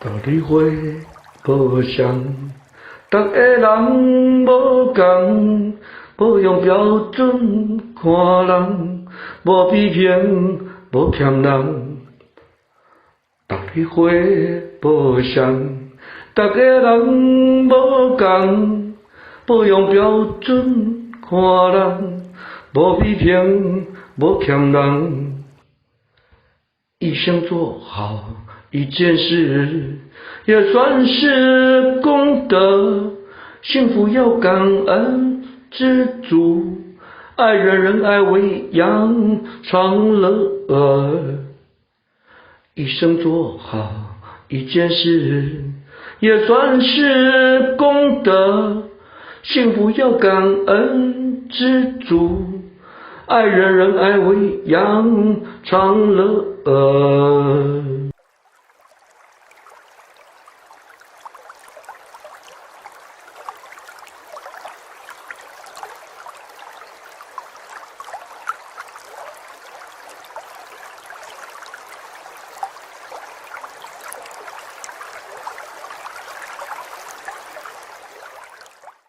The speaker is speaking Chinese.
道理会无相，逐个人无共，无用标准看人，无批评，无欠人。道理会无相，逐个人无共，无用标准看人，无批评，无欠人。一生做好一件事，也算是功德。幸福要感恩知足，爱人人爱喂养长乐。一生做好一件事，也算是功德。幸福要感恩知足，爱人人爱喂养长乐。